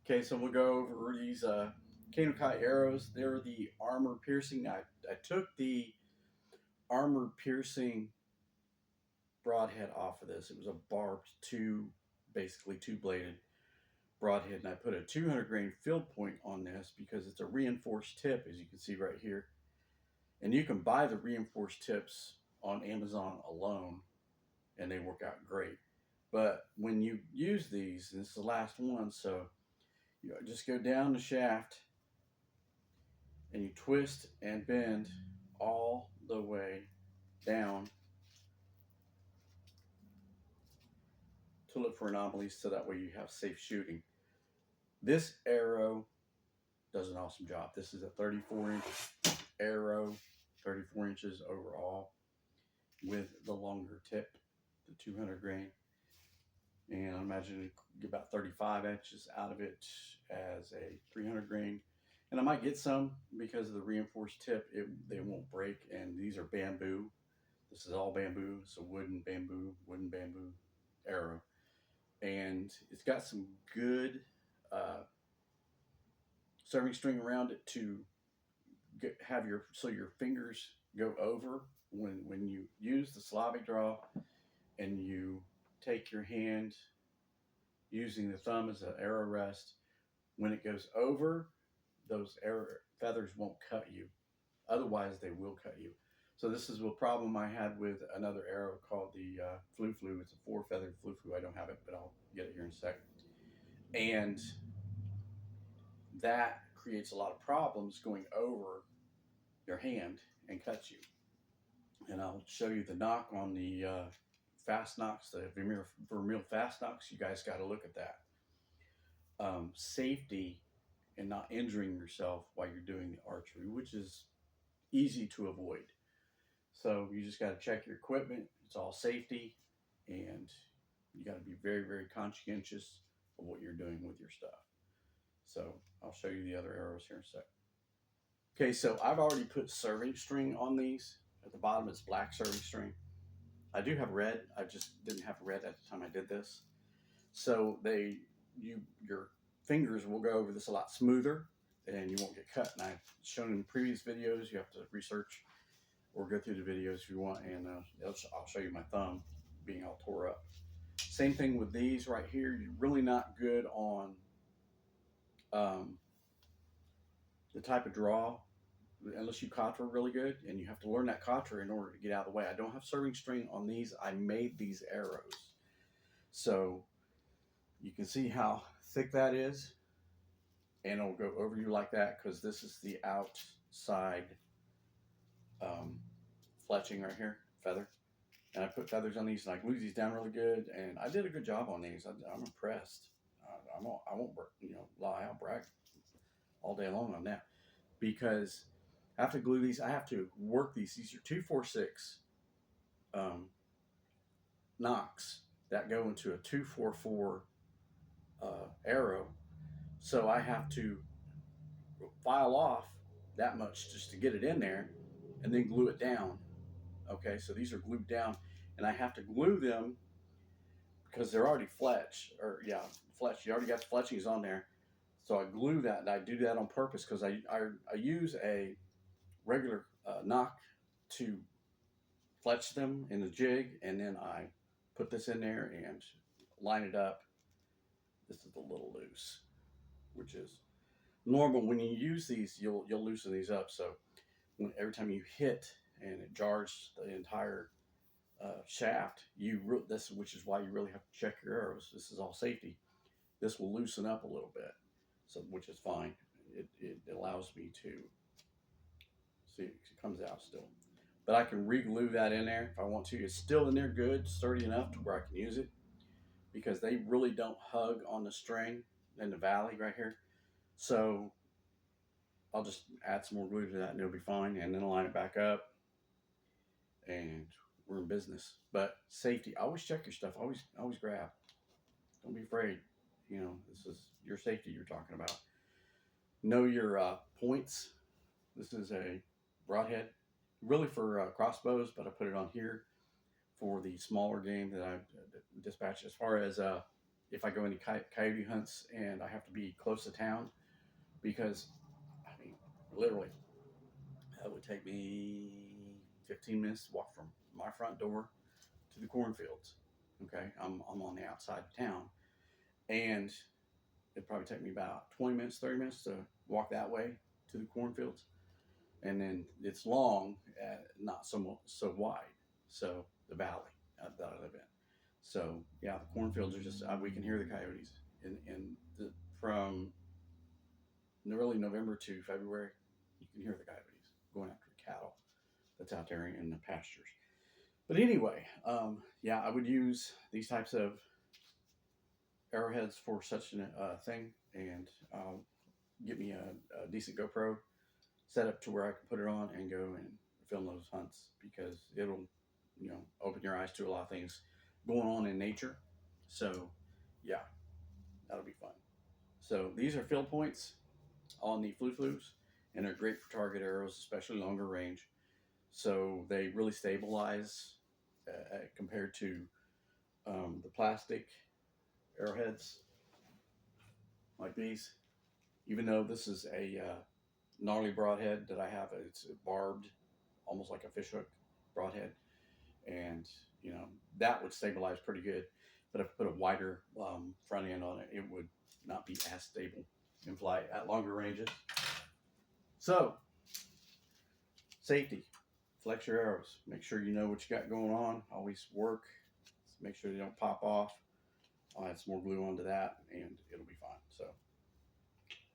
Okay, so we'll go over these Kai arrows. They're the armor piercing. I took the armor piercing broadhead off of this. It was a barbed basically two bladed broadhead, and I put a 200 grain field point on this because it's a reinforced tip, as you can see right here. And you can buy the reinforced tips on Amazon alone, and they work out great. But when you use these, and this is the last one, so you just go down the shaft and you twist and bend all the way down to look for anomalies so that way you have safe shooting. This arrow does an awesome job. This is a 34-inch arrow, 34 inches overall with the longer tip, the 200 grain. And I imagine you get about 35 inches out of it as a 300 grain. And I might get some because of the reinforced tip, they won't break. And these are bamboo. This is all bamboo. It's a wooden bamboo arrow. And it's got some good serving string around it to have your fingers go over when you use the Slavic draw, and you take your hand using the thumb as an arrow rest. When it goes over, those arrow feathers won't cut you. Otherwise, they will cut you. So this is a problem I had with another arrow called the flu. It's a 4-feathered flu. I don't have it, but I'll get it here in a second. And that creates a lot of problems going over your hand and cuts you. And I'll show you the knock on the fast knocks, the Vermeil fast knocks. You guys got to look at that. Safety and not injuring yourself while you're doing the archery, which is easy to avoid. So you just got to check your equipment. It's all safety, and you got to be very, very conscientious of what you're doing with your stuff. So I'll show you the other arrows here in a sec. Okay, so I've already put serving string on these. At the bottom, it's black serving string. I do have red. I just didn't have red at the time I did this. So your fingers will go over this a lot smoother, and you won't get cut. And I've shown in previous videos. You have to research or go through the videos if you want, and I'll show you my thumb being all tore up. Same thing with these right here. You're really not good on the type of draw unless you katra really good, and you have to learn that katra in order to get out of the way. I don't have serving string on these. I made these arrows. So you can see how thick that is, and it'll go over you like that because this is the outside fletching right here, feather. And I put feathers on these, and I glue these down really good, and I did a good job on these. I'm impressed. I won't lie. I'll brag all day long on that, because I have to glue these. I have to work these. These are 246 knocks that go into a 244 arrow. So I have to file off that much just to get it in there, and then glue it down. Okay, so these are glued down, and I have to glue them because they're already fletched. You already got the fletchings on there. So I glue that, and I do that on purpose because I use a regular knock to fletch them in the jig, and then I put this in there and line it up. This is a little loose, which is normal. When you use these, you'll loosen these up. So every time you hit and it jars the entire shaft, which is why you really have to check your arrows. This is all safety. This will loosen up a little bit, so which is fine. It allows me to see it comes out still, but I can re-glue that in there if I want to. It's still in there good, sturdy enough to where I can use it, because they really don't hug on the string in the valley right here. So I'll just add some more glue to that, and it'll be fine, and then line it back up, and we're in business. But safety, always check your stuff. Always grab. Don't be afraid. This is your safety you're talking about. Know your points. This is a broadhead, really for crossbows, but I put it on here for the smaller game that I dispatched. As far as if I go any coyote hunts and I have to be close to town, because I mean, literally, that would take me 15 minutes to walk from my front door to the cornfields. Okay, I'm on the outside of town, and it'd probably take me about 20 minutes, 30 minutes to walk that way to the cornfields, and then it's long, not so wide. So the valley that I live in. So yeah, the cornfields are just we can hear the coyotes from early November to February. You can hear the coyotes going after the cattle that's out there in the pastures. But anyway, yeah, I would use these types of arrowheads for such a thing, and get me a decent GoPro set up to where I can put it on and go and film those hunts, because it'll, open your eyes to a lot of things going on in nature. So yeah, that'll be fun. So these are field points on the Flu-Flus, and they're great for target arrows, especially longer range. So they really stabilize compared to the plastic arrowheads like these. Even though this is a gnarly broadhead that I have, it's barbed, almost like a fishhook broadhead, and that would stabilize pretty good. But if I put a wider front end on it, it would not be as stable in flight at longer ranges. So, safety. Flex your arrows. Make sure you know what you got going on. Always work. Make sure they don't pop off. I'll add some more glue onto that, and it'll be fine. So,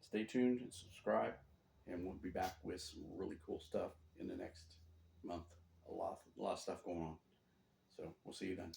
stay tuned and subscribe, and we'll be back with some really cool stuff in the next month. A lot of stuff going on. So, we'll see you then.